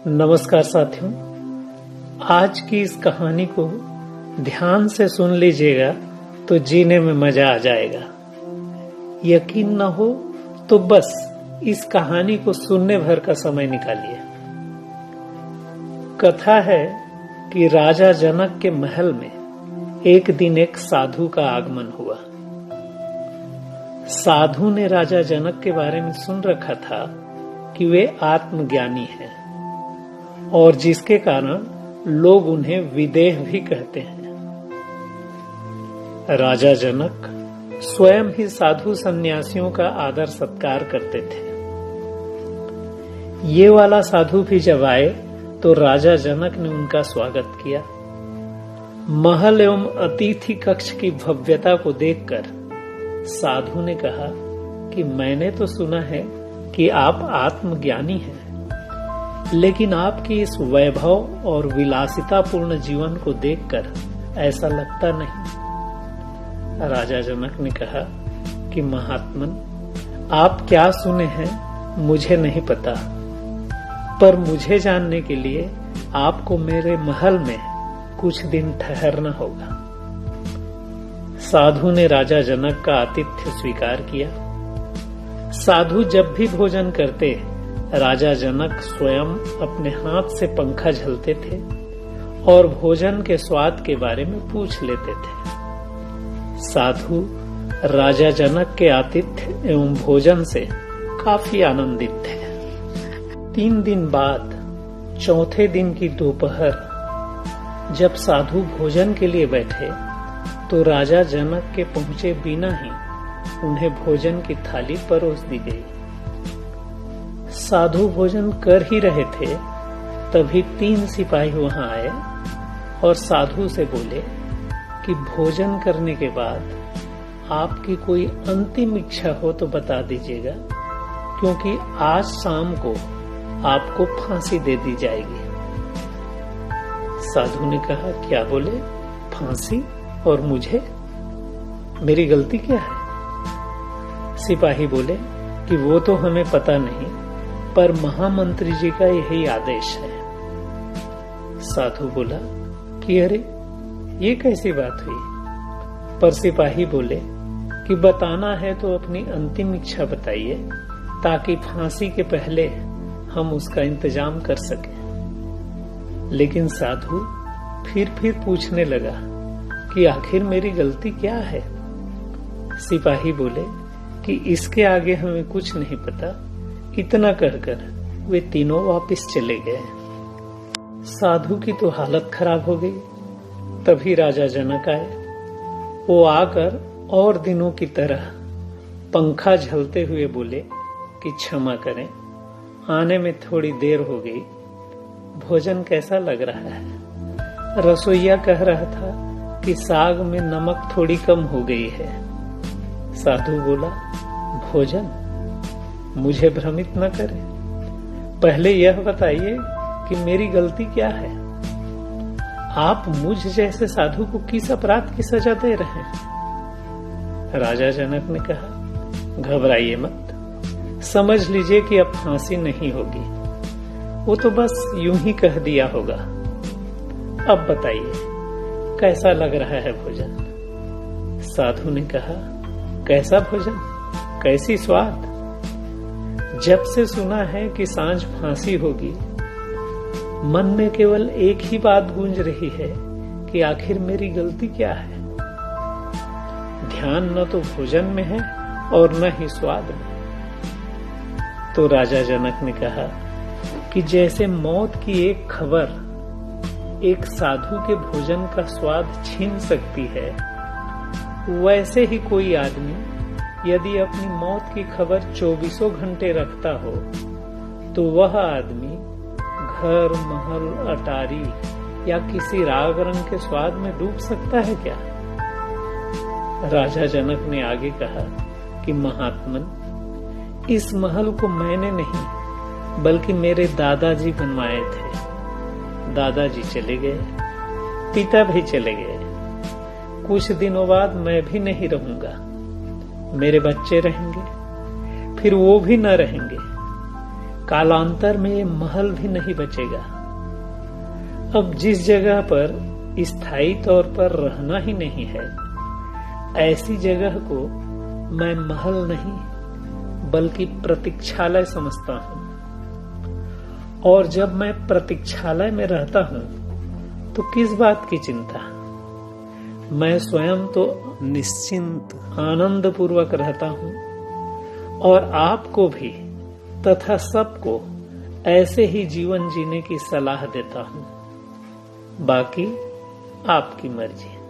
नमस्कार साथियों, आज की इस कहानी को ध्यान से सुन लीजिएगा तो जीने में मजा आ जाएगा। यकीन न हो तो बस इस कहानी को सुनने भर का समय निकालिए। कथा है कि राजा जनक के महल में एक दिन एक साधु का आगमन हुआ। साधु ने राजा जनक के बारे में सुन रखा था कि वे आत्मज्ञानी हैं और जिसके कारण लोग उन्हें विदेह भी कहते हैं। राजा जनक स्वयं ही साधु सन्यासियों का आदर सत्कार करते थे। ये वाला साधु भी जब आए तो राजा जनक ने उनका स्वागत किया। महल एवं अतिथि कक्ष की भव्यता को देखकर साधु ने कहा कि मैंने तो सुना है कि आप आत्मज्ञानी हैं, लेकिन आपकी इस वैभव और विलासितापूर्ण जीवन को देखकर ऐसा लगता नहीं। राजा जनक ने कहा कि महात्मन, आप क्या सुने हैं मुझे नहीं पता, पर मुझे जानने के लिए आपको मेरे महल में कुछ दिन ठहरना होगा। साधु ने राजा जनक का आतिथ्य स्वीकार किया। साधु जब भी भोजन करते, राजा जनक स्वयं अपने हाथ से पंखा झलते थे और भोजन के स्वाद के बारे में पूछ लेते थे। साधु राजा जनक के आतिथ्य एवं भोजन से काफी आनंदित थे। 3 दिन बाद चौथे दिन की दोपहर जब साधु भोजन के लिए बैठे तो राजा जनक के पहुंचे बिना ही उन्हें भोजन की थाली परोस दी गई। साधु भोजन कर ही रहे थे, तभी 3 सिपाही वहां आए और साधु से बोले कि भोजन करने के बाद आपकी कोई अंतिम इच्छा हो तो बता दीजिएगा, क्योंकि आज शाम को आपको फांसी दे दी जाएगी। साधु ने कहा, क्या बोले? फांसी? और मुझे? मेरी गलती क्या है? सिपाही बोले कि वो तो हमें पता नहीं, पर महामंत्री जी का यही आदेश है। साधु बोला कि अरे, ये कैसी बात हुई? पर सिपाही बोले कि बताना है तो अपनी अंतिम इच्छा बताइए, ताकि फांसी के पहले हम उसका इंतजाम कर सकें। लेकिन साधु फिर पूछने लगा कि आखिर मेरी गलती क्या है? सिपाही बोले कि इसके आगे हमें कुछ नहीं पता। इतना कहकर वे तीनों वापस चले गए। साधु की तो हालत खराब हो गई। तभी राजा जनक आए। वो आकर और दिनों की तरह पंखा झलते हुए बोले कि क्षमा करें, आने में थोड़ी देर हो गई। भोजन कैसा लग रहा है? रसोइया कह रहा था कि साग में नमक थोड़ी कम हो गई है। साधु बोला, भोजन? मुझे भ्रमित न करें, पहले यह बताइए कि मेरी गलती क्या है? आप मुझ जैसे साधु को किस अपराध की सजा दे रहे हैं? राजा जनक ने कहा, घबराइए मत, समझ लीजिए कि अब फांसी नहीं होगी। वो तो बस यूं ही कह दिया होगा। अब बताइए, कैसा लग रहा है भोजन? साधु ने कहा, कैसा भोजन? कैसी स्वाद? जब से सुना है कि सांझ फांसी होगी, मन में केवल एक ही बात गूंज रही है कि आखिर मेरी गलती क्या है। ध्यान न तो भोजन में है और न ही स्वाद में। तो राजा जनक ने कहा कि जैसे मौत की एक खबर एक साधु के भोजन का स्वाद छीन सकती है, वैसे ही कोई आदमी यदि अपनी मौत की खबर 24 घंटे रखता हो तो वह आदमी घर, महल, अटारी या किसी राग रंग के स्वाद में डूब सकता है क्या? राजा जनक ने आगे कहा कि महात्मन, इस महल को मैंने नहीं बल्कि मेरे दादाजी बनवाए थे। दादाजी चले गए, पिता भी चले गए। कुछ दिनों बाद मैं भी नहीं रहूंगा, मेरे बच्चे रहेंगे, फिर वो भी न रहेंगे। कालांतर में ये महल भी नहीं बचेगा। अब जिस जगह पर स्थायी तौर पर रहना ही नहीं है, ऐसी जगह को मैं महल नहीं बल्कि प्रतीक्षालय समझता हूं। और जब मैं प्रतीक्षालय में रहता हूं तो किस बात की चिंता? मैं स्वयं तो निश्चिंत आनंद पूर्वक रहता हूं और आपको भी तथा सबको ऐसे ही जीवन जीने की सलाह देता हूं। बाकी आपकी मर्जी।